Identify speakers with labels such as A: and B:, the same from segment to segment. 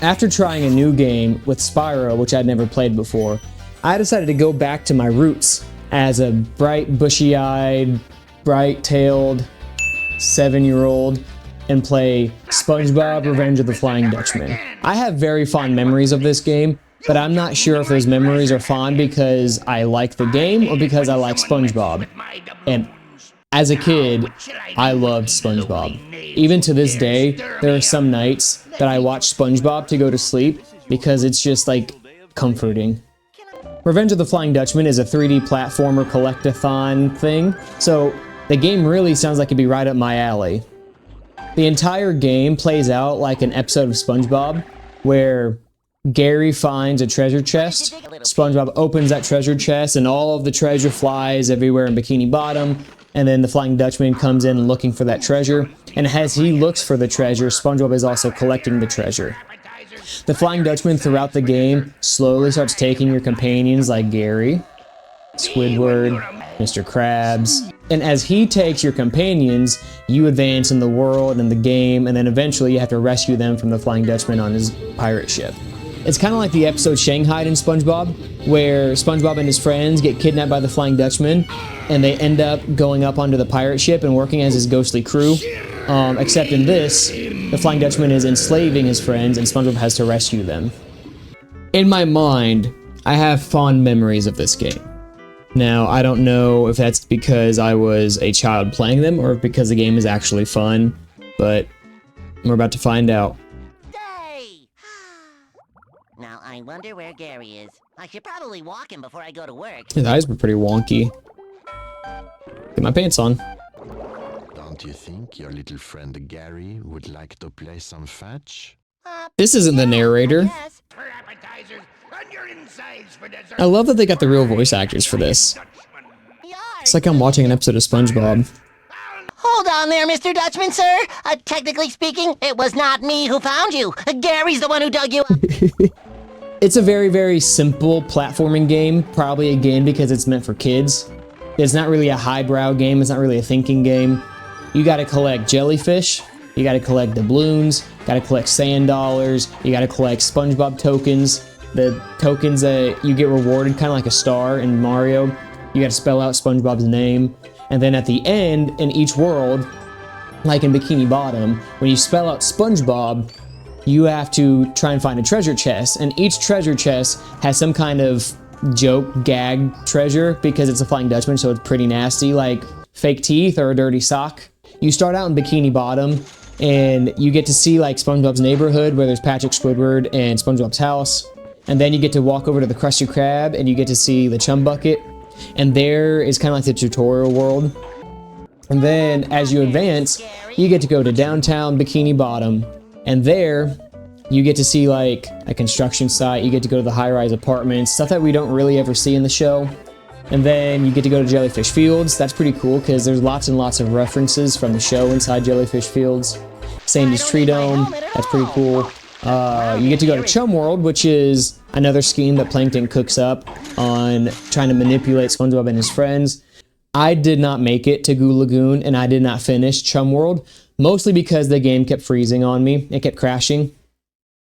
A: After trying a new game with Spyro, which I'd never played before, I decided to go back to my roots as a bright, bushy-eyed, bright-tailed 7-year-old and play SpongeBob Revenge of the Flying Dutchman. I have very fond memories of this game, but I'm not sure if those memories are fond because I like the game or because I like SpongeBob. And as a kid, I loved SpongeBob. Even to this day, there are some nights that I watch SpongeBob to go to sleep because it's just like comforting. Revenge of the Flying Dutchman is a 3D platformer collect-a-thon thing, so the game really sounds like it'd be right up my alley. The entire game plays out like an episode of SpongeBob, where Gary finds a treasure chest, SpongeBob opens that treasure chest, and all of the treasure flies everywhere in Bikini Bottom, and then the Flying Dutchman comes in looking for that treasure, and as he looks for the treasure, SpongeBob is also collecting the treasure. The Flying Dutchman throughout the game slowly starts taking your companions like Gary, Squidward, Mr. Krabs, and as he takes your companions, you advance in the world and the game, and then eventually you have to rescue them from the Flying Dutchman on his pirate ship. It's kind of like the episode Shanghai in SpongeBob, where SpongeBob and his friends get kidnapped by the Flying Dutchman, and they end up going up onto the pirate ship and working as his ghostly crew. Except in this, the Flying Dutchman is enslaving his friends, and SpongeBob has to rescue them. In my mind, I have fond memories of this game. Now, I don't know if that's because I was a child playing them, or because the game is actually fun, but we're about to find out.
B: Now, I wonder where Gary is. I should probably walk him before I go to work.
A: His eyes were pretty wonky. Get my pants on.
C: Don't you think your little friend Gary would like to play some fetch?
A: This isn't the narrator. I love that they got the real voice actors for this. It's like I'm watching an episode of SpongeBob.
B: Hold on there, Mr. Dutchman, sir. Technically speaking, it was not me who found you. Gary's the one who dug you up.
A: It's a very, very simple platforming game. Probably a game because it's meant for kids. It's not really a highbrow game. It's not really a thinking game. You gotta collect jellyfish. You gotta collect doubloons. You gotta collect sand dollars. You gotta collect SpongeBob tokens. The tokens that you get rewarded, kind of like a star in Mario. You gotta spell out SpongeBob's name. And then at the end, in each world, like in Bikini Bottom, when you spell out SpongeBob, you have to try and find a treasure chest. And each treasure chest has some kind of joke, gag treasure, because it's a Flying Dutchman, so it's pretty nasty, like fake teeth or a dirty sock. You start out in Bikini Bottom, and you get to see like SpongeBob's neighborhood, where there's Patrick, Squidward, and SpongeBob's house. And then you get to walk over to the Krusty Krab, and you get to see the Chum Bucket. And there is kind of like the tutorial world. And then as you advance, you get to go to downtown Bikini Bottom. And there, you get to see like a construction site. You get to go to the high-rise apartments, stuff that we don't really ever see in the show. And then you get to go to Jellyfish Fields. That's pretty cool because there's lots and lots of references from the show inside Jellyfish Fields. Sandy's Tree Dome, that's pretty cool. You get to go to Chum World, which is another scheme that Plankton cooks up on trying to manipulate SpongeBob and his friends. I did not make it to Goo Lagoon, and I did not finish Chum World, mostly because the game kept freezing on me. It kept crashing.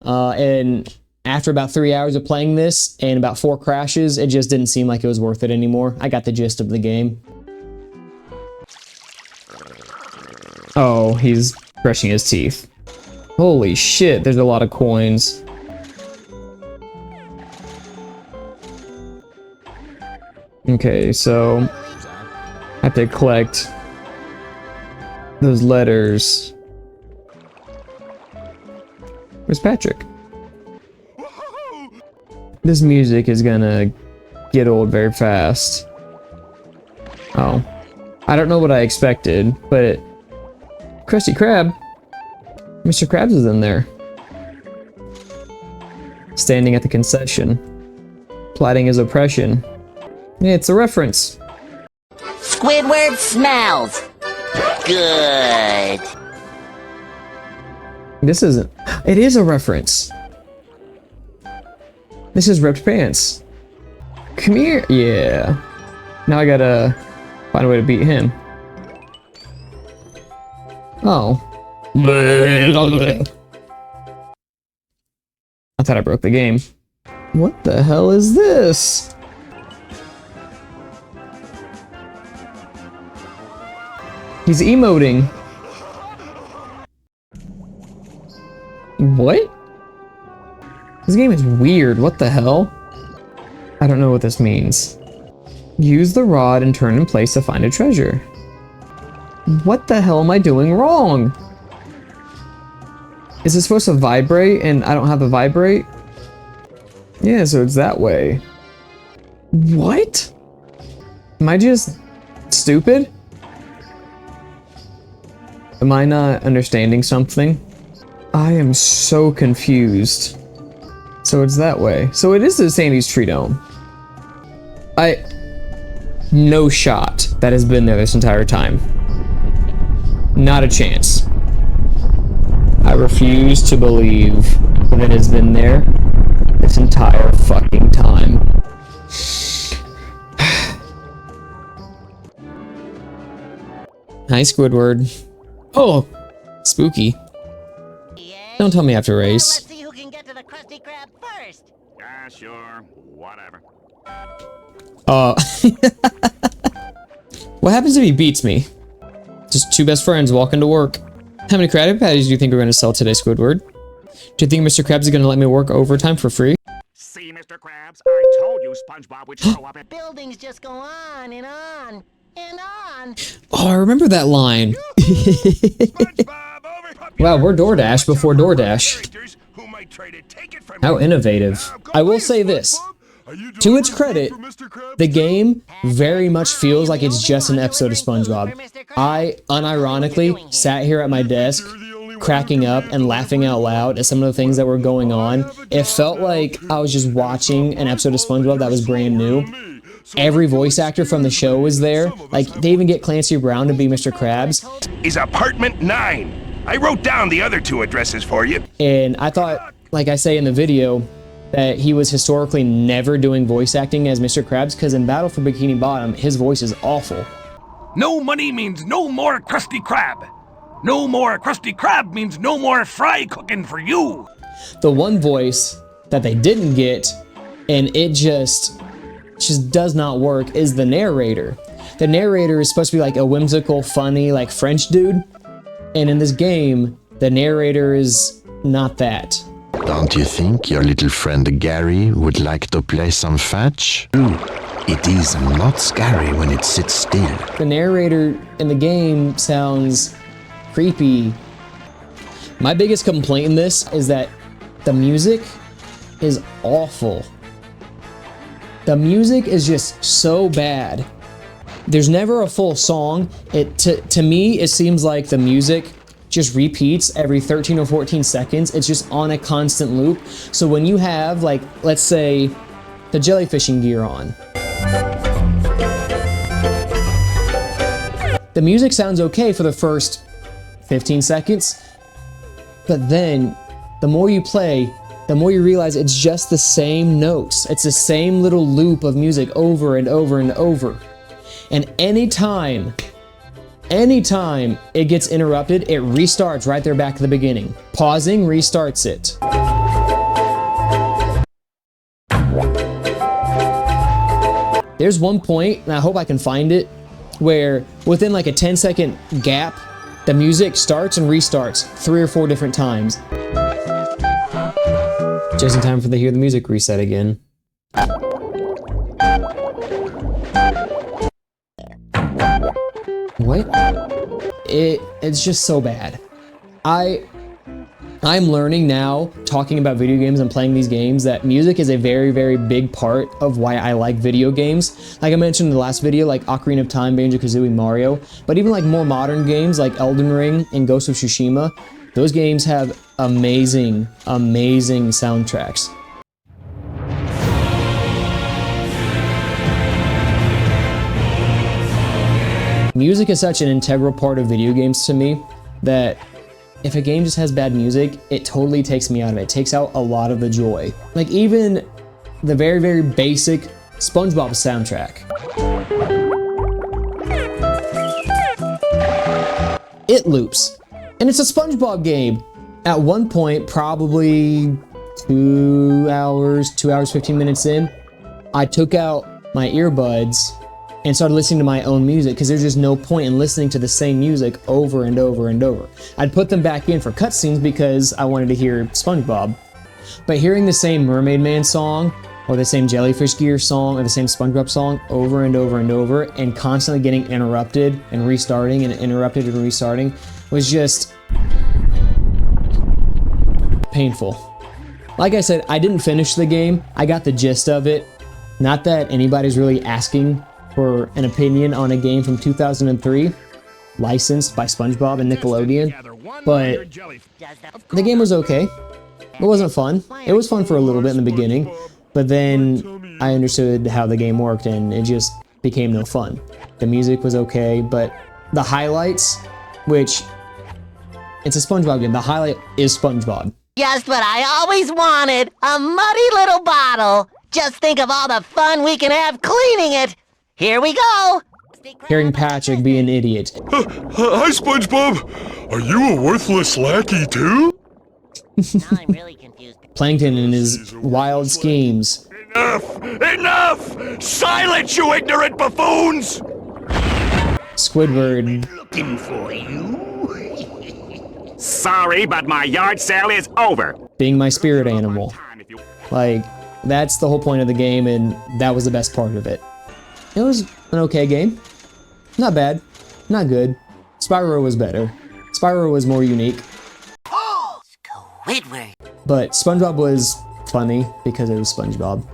A: And after about 3 hours of playing this and about 4 crashes, it just didn't seem like it was worth it anymore. I got the gist of the game. Oh, he's brushing his teeth. Holy shit, there's a lot of coins. Okay, so I have to collect those letters. Where's Patrick? This music is gonna get old very fast. Oh. I don't know what I expected, but Krusty Krab. Mr. Krabs is in there. Standing at the concession. Plotting his oppression. Yeah, it's a reference.
B: Squidward smells good.
A: This isn't. It is a reference. This is Ripped Pants. Come here. Yeah. Now I gotta find a way to beat him. Oh. I thought I broke the game. What the hell is this? He's emoting. What? This game is weird. What the hell? I don't know what this means. Use the rod and turn in place to find a treasure. What the hell am I doing wrong? Is it supposed to vibrate and I don't have a vibrate? Yeah, so it's that way. What? Am I just stupid? Am I not understanding something? I am so confused. So it's that way. So it is the Sandy's Tree Dome. No shot that has been there this entire time. Not a chance. I refuse to believe that it has been there this entire fucking time. Hi, Squidward. Oh, spooky.
B: Yeah.
A: Don't tell me I have to
B: Let's
A: race.
B: see who can get to the Krusty Krab first.
D: Yeah, sure. Whatever.
A: What happens if he beats me? Just two best friends walking to work. How many Krabby Patties do you think we're going to sell today, Squidward? Do you think Mr. Krabs is going to let me work overtime for free?
D: See, Mr. Krabs, I told you SpongeBob would show up at...
B: Buildings just go on and on and on.
A: Oh, I remember that line.
D: SpongeBob over...
A: Wow, we're DoorDash before DoorDash.
D: Who might try to take it from
A: How
D: you.
A: innovative. I will say this. To its credit, the game very much feels like it's just an episode of SpongeBob. I unironically sat here at my desk, cracking up and laughing out loud at some of the things that were going on. It felt like I was just watching an episode of SpongeBob that was brand new. Every voice actor from the show was there. Like, they even get Clancy Brown to be Mr. Krabs.
D: Is apartment 9. I wrote down the other 2 addresses for you.
A: And I thought, like I say in the video, that he was historically never doing voice acting as Mr. Krabs, because in Battle for Bikini Bottom, his voice is awful.
D: No money means no more Krusty Krab. No more Krusty Krab means no more fry cooking for you.
A: The one voice that they didn't get, and it just does not work, is the narrator. The narrator is supposed to be like a whimsical, funny, like French dude, and in this game, the narrator is not that.
C: Don't you think your little friend Gary would like to play some fetch? It is not scary when it sits still.
A: The narrator in the game sounds creepy. My biggest complaint in this is that the music is awful. The music is just so bad. There's never a full song. To me, it seems like the music just repeats every 13 or 14 seconds. It's just on a constant loop. So when you have, like, let's say, the jellyfishing gear on, the music sounds okay for the first 15 seconds, but then the more you play, the more you realize it's just the same notes. It's the same little loop of music over and over and over. And anytime it gets interrupted, it restarts right there back at the beginning. Pausing restarts it. There's one point, and I hope I can find it, where within like a 10-second gap, the music starts and restarts 3 or 4 different times. Just in time for the hear the music reset again. What? It's just so bad. I'm learning now, talking about video games and playing these games, that music is a very, very big part of why I like video games. Like I mentioned in the last video, like Ocarina of Time, Banjo-Kazooie, Mario, but even like more modern games like Elden Ring and Ghost of Tsushima, those games have amazing, amazing soundtracks. Music is such an integral part of video games to me that if a game just has bad music, it totally takes me out of it. It takes out a lot of the joy. Like even the very, very basic SpongeBob soundtrack. It loops. And it's a SpongeBob game. At one point, probably 2 hours, 15 minutes in, I took out my earbuds and started listening to my own music because there's just no point in listening to the same music over and over and over. I'd put them back in for cutscenes because I wanted to hear Spongebob. But hearing the same Mermaid Man song, or the same Jellyfish Gear song, or the same Spongebob song over and over and over, and constantly getting interrupted and restarting and interrupted and restarting was just painful. Like I said, I didn't finish the game. I got the gist of it. Not that anybody's really asking for an opinion on a game from 2003, licensed by SpongeBob and Nickelodeon, but the game was okay. It wasn't fun. It was fun for a little bit in the beginning, but then I understood how the game worked and it just became no fun. The music was okay, but the highlights, which it's a SpongeBob game, the highlight is SpongeBob.
B: Just what I always wanted, a muddy little bottle. Just think of all the fun we can have cleaning it. Here we go.
A: Hearing Patrick be an idiot.
E: Hi, SpongeBob. Are you a worthless lackey too?
B: Now I'm really confused.
A: Plankton and his wild schemes.
D: Enough! Enough! Silence, you ignorant buffoons!
A: Squidward.
D: Looking for you?
F: Sorry, but my yard sale is over.
A: Being my spirit animal. Like, that's the whole point of the game, and that was the best part of it. It was an okay game. Not bad. Not good. Spyro was better. Spyro was more unique.
B: Oh, Squidward.
A: But SpongeBob was funny because it was SpongeBob.